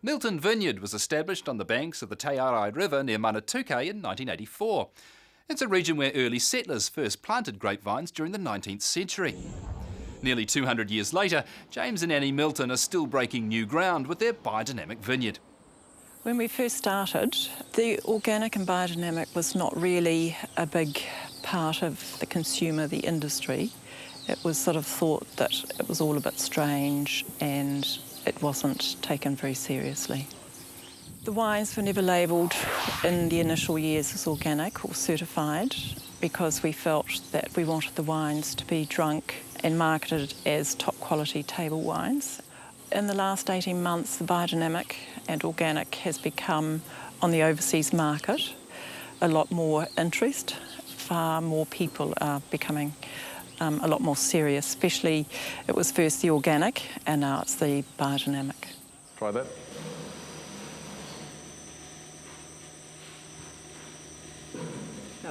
Millton Vineyard was established on the banks of the Te Arai River near Manatuka in 1984. It's a region where early settlers first planted grapevines during the 19th century. Nearly 200 years later, James and Annie Millton are still breaking new ground with their biodynamic vineyard. When we first started, the organic and biodynamic was not really a big part of the consumer, the industry. It was sort of thought that it was all a bit strange and it wasn't taken very seriously. The wines were never labelled in the initial years as organic or certified because we felt that we wanted the wines to be drunk and marketed as top quality table wines. In the last 18 months, the biodynamic and organic has become, on the overseas market, a lot more interest. Far more people are becoming a lot more serious, especially it was first the organic and now it's the biodynamic. Try that.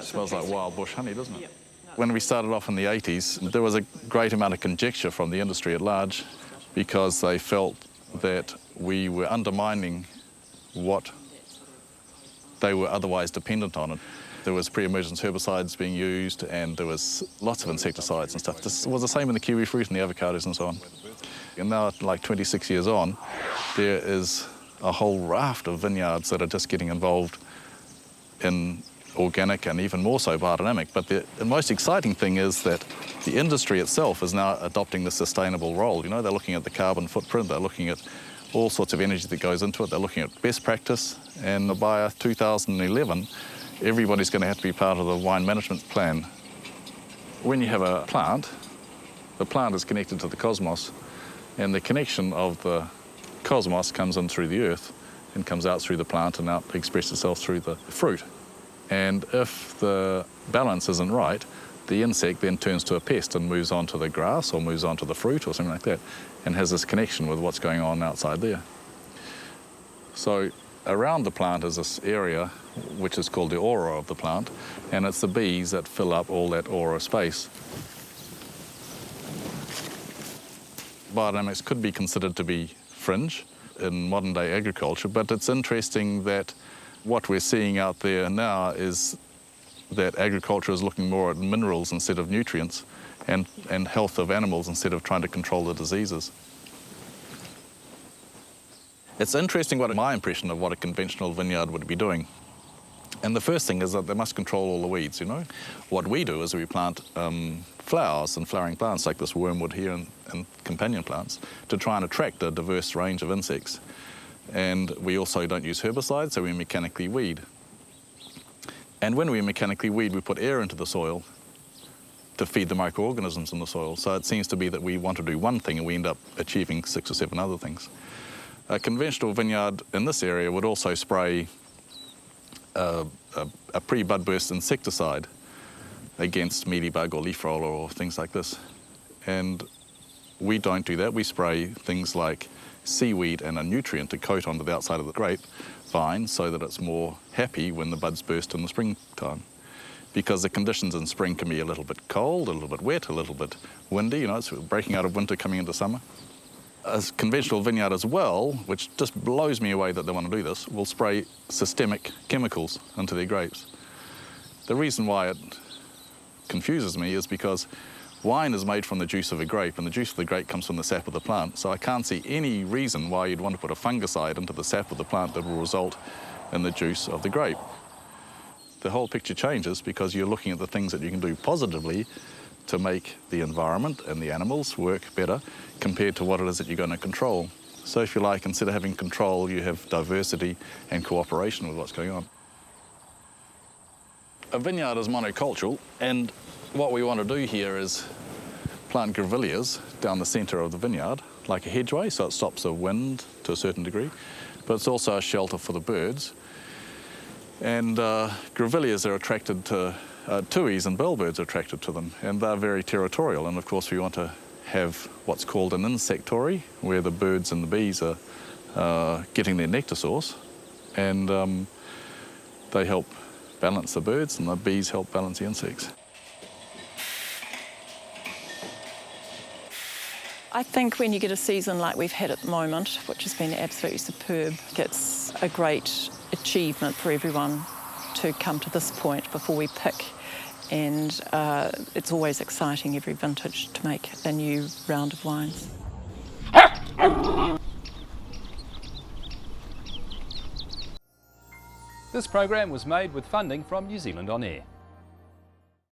Smells like wild bush honey, doesn't it? Yep. When we started off in the 80s, there was a great amount of conjecture from the industry at large because they felt that we were undermining what they were otherwise dependent on. There was pre-emergence herbicides being used and there was lots of insecticides and stuff. This was the same in the kiwi fruit and the avocados and so on. And now, like 26 years on, there is a whole raft of vineyards that are just getting involved in organic and even more so biodynamic. But the most exciting thing is that the industry itself is now adopting the sustainable role. You know, they're looking at the carbon footprint, they're looking at all sorts of energy that goes into it, they're looking at best practice, and by 2011, everybody's going to have to be part of the wine management plan. When you have a plant, the plant is connected to the cosmos, and the connection of the cosmos comes in through the earth and comes out through the plant and out expresses itself through the fruit. And if the balance isn't right, the insect then turns to a pest and moves on to the grass or moves on to the fruit or something like that and has this connection with what's going on outside there. So around the plant is this area which is called the aura of the plant, and it's the bees that fill up all that aura space. Biodynamics could be considered to be fringe in modern day agriculture, but it's interesting that what we're seeing out there now is that agriculture is looking more at minerals instead of nutrients and health of animals instead of trying to control the diseases. It's interesting what my impression of what a conventional vineyard would be doing. And the first thing is that they must control all the weeds, you know. What we do is we plant flowers and flowering plants like this wormwood here and companion plants to try and attract a diverse range of insects. And we also don't use herbicides, so we mechanically weed. And when we mechanically weed, we put air into the soil to feed the microorganisms in the soil. So it seems to be that we want to do one thing and we end up achieving 6 or 7 other things. A conventional vineyard in this area would also spray a pre-bud burst insecticide against mealybug or leaf roller or things like this. And we don't do that. We spray things like seaweed and a nutrient to coat onto the outside of the grapevine so that it's more happy when the buds burst in the springtime. Because the conditions in spring can be a little bit cold, a little bit wet, a little bit windy, you know, it's breaking out of winter, coming into summer. A conventional vineyard as well, which just blows me away that they want to do this, will spray systemic chemicals into their grapes. The reason why it confuses me is because wine is made from the juice of a grape, and the juice of the grape comes from the sap of the plant, so I can't see any reason why you'd want to put a fungicide into the sap of the plant that will result in the juice of the grape. The whole picture changes because you're looking at the things that you can do positively to make the environment and the animals work better compared to what it is that you're going to control. So if you like, instead of having control, you have diversity and cooperation with what's going on. A vineyard is monocultural, and what we want to do here is plant grevilleas down the centre of the vineyard, like a hedgeway, so it stops the wind to a certain degree, but it's also a shelter for the birds. And grevilleas are attracted to tuis, and bellbirds are attracted to them, and they're very territorial. And of course we want to have what's called an insectory, where the birds and the bees are getting their nectar source, and they help balance the birds and the bees help balance the insects. I think when you get a season like we've had at the moment, which has been absolutely superb, it's a great achievement for everyone to come to this point before we pick. And it's always exciting every vintage to make a new round of wines. This program was made with funding from New Zealand On Air.